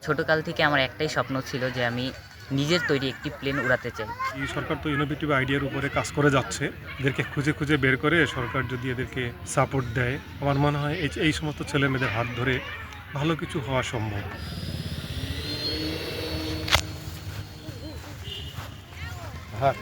ছোটকাল থেকে আমার একটাই স্বপ্ন ছিল যে আমি নিজের তৈরি একটি প্লেন উড়াতে চাই। এই সরকার তো ইনোভেটিভ আইডিয়ার উপরে কাজ করে যাচ্ছে। এদেরকে খুঁজে খুঁজে বের করে সরকার যদি এদেরকে সাপোর্ট দেয়, আমার মনে হয় এই সমস্ত ছেলেমেয়েদের হাত ধরে ভালো কিছু হওয়া সম্ভব। হ্যাঁ।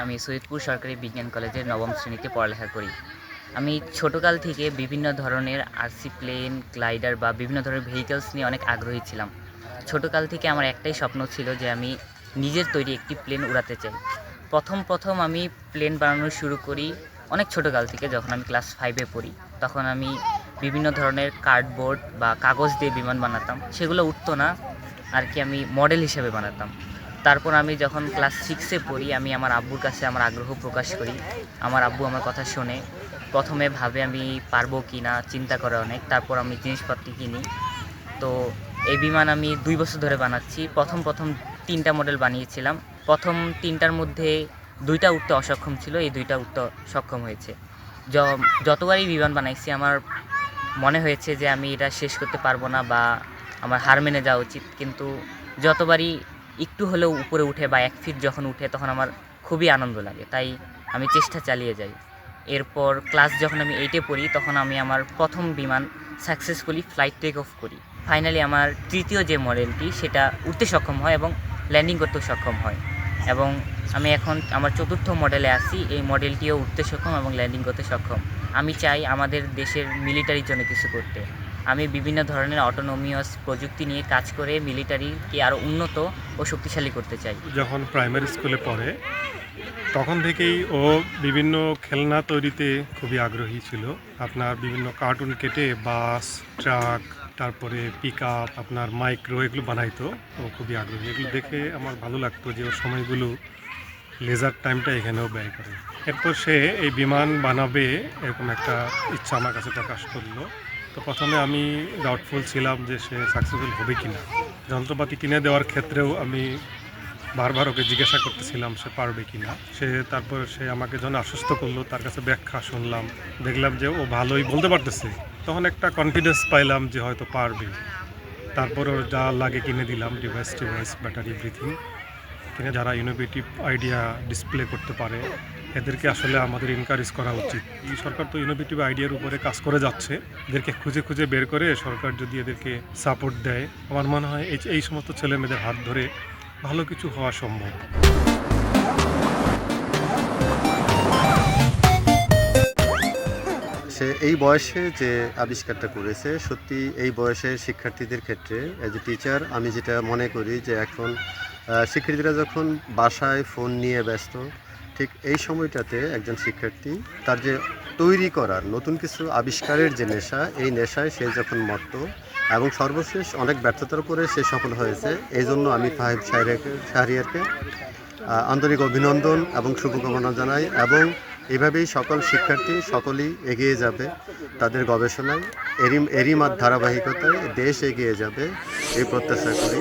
আমি সৈয়দপুর সরকারি বিজ্ঞান কলেজের নবম শ্রেণীতে পড়ালেখা করি। আমি ছোটকাল থেকে বিভিন্ন ধরনের আরসি প্লেন, গ্লাইডার বা বিভিন্ন ধরনের ভেহিকলস নিয়ে অনেক আগ্রহী ছিলাম। ছোটকাল থেকে আমার একটাই স্বপ্ন ছিল যে আমি নিজের তৈরি একটি প্লেন উড়াতে চাই। প্রথম আমি প্লেন বানানো শুরু করি অনেক ছোটকাল থেকে। যখন আমি ক্লাস 5-এ পড়ি, তখন আমি বিভিন্ন ধরনের কার্ডবোর্ড বা কাগজ দিয়ে বিমান বানাতাম। সেগুলো উড়তো না আর কি, আমি মডেল হিসেবে বানাতাম। তারপর আমি যখন ক্লাস 6-এ পড়ি, আমি আমার আব্বুর কাছে আমার আগ্রহ প্রকাশ করি। আমার আব্বু আমার কথা শোনে। প্রথমে ভাবে আমি পারবো কি না, চিন্তা করে অনেক। তারপর আমি জিনিসপত্র কিনি। তো এই বিমান আমি 2 বছর ধরে বানাচ্ছি। প্রথম 3টা মডেল বানিয়েছিলাম। প্রথম 3টার মধ্যে 2টা উঠতে অসক্ষম ছিল, এই 2টা উঠতে সক্ষম হয়েছে। যতবারই বিমান বানাইছি আমার মনে হয়েছে যে আমি এটা শেষ করতে পারবো না বা আমার হার মেনে যাওয়া উচিত। কিন্তু যতবারই একটু হলেও উপরে উঠে বা 1 ফিট যখন উঠে, তখন আমার খুবই আনন্দ লাগে। তাই আমি চেষ্টা চালিয়ে যাই। এরপর ক্লাস যখন আমি 8-এ পড়ি, তখন আমি আমার প্রথম বিমান সাকসেসফুলি ফ্লাইট টেক অফ করি। ফাইনালি আমার তৃতীয় যে মডেলটি, সেটা উঠতে সক্ষম হয় এবং ল্যান্ডিং করতেও সক্ষম হয়। এবং আমি এখন আমার 4র্থ মডেলে আছি। এই মডেলটিও উঠতে সক্ষম এবং ল্যান্ডিং করতে সক্ষম। আমি চাই আমাদের দেশের মিলিটারির জন্য কিছু করতে। আমি বিভিন্ন ধরনের অটোনোমিয়াস প্রযুক্তি নিয়ে কাজ করে মিলিটারিকে আরও উন্নত ও শক্তিশালী করতে চাই। যখন প্রাইমারি স্কুলে পড়ে, তখন থেকেই ও বিভিন্ন খেলনা তৈরিতে খুবই আগ্রহী ছিল। আপনার বিভিন্ন কার্টুন কেটে বাস, ট্রাক, তারপরে পিকআপ, আপনার মাইক্রো, এগুলো বানাইতো। ও খুবই আগ্রহী। এগুলো দেখে আমার ভালো লাগতো যে ওর সময়গুলো, লেজার টাইমটা এখানেও ব্যয় করে। এরপর সে এই বিমান বানাবে এরকম একটা ইচ্ছা আমার কাছে প্রকাশ করলো। তো প্রথমে আমি ডাউটফুল ছিলাম যে সে সাকসেসফুল হবে কিনা। যন্ত্রপাতি কিনে দেওয়ার ক্ষেত্রেও আমি বারবার ওকে জিজ্ঞাসা করতেছিলাম সে পারবে কিনা। তারপর সে আমাকে যখন আশ্বস্ত করলো, তার কাছে ব্যাখ্যা শুনলাম, দেখলাম যে ও ভালোই বলতে পারতেছে। তখন একটা কনফিডেন্স পাইলাম যে হয়তো পারবে। তারপর ওর যা লাগে কিনে দিলাম, ডিভাইস, ব্যাটারি, এভরিথিং কিনে। যারা ইনোভেটিভ আইডিয়া ডিসপ্লে করতে পারে, এদেরকে আসলে আমাদের এনকারেজ করা উচিত। এই সরকার তো ইনোভেটিভ আইডিয়ার উপরে কাজ করে যাচ্ছে। এদেরকে খুঁজে খুঁজে বের করে সরকার যদি এদেরকে সাপোর্ট দেয়, আমার মনে হয় এই সমস্ত ছেলেমেয়েদের হাত ধরে ভালো কিছু হওয়া সম্ভব। সে এই বয়সে যে আবিষ্কারটা করেছে, সত্যি এই বয়সের শিক্ষার্থীদের ক্ষেত্রে অ্যাজ এ টিচার আমি যেটা মনে করি যে এখন শিক্ষার্থীরা যখন বাসায় ফোন নিয়ে ব্যস্ত, ঠিক এই সময়টাতে একজন শিক্ষার্থী তার যে তৈরি করার নতুন কিছু আবিষ্কারের যে নেশা, এই নেশায় সে যখন মত্ত এবং সর্বশেষ অনেক ব্যর্থতার পরে সে সফল হয়েছে। এই জন্য আমি ফাহিম শাহরিয়ারকে আন্তরিক অভিনন্দন এবং শুভকামনা জানাই। এবং এভাবেই সকল শিক্ষার্থী সকলেই এগিয়ে যাবে তাদের গবেষণায়, এরই ধারাবাহিকতায় দেশ এগিয়ে যাবে, এই প্রত্যাশা করি।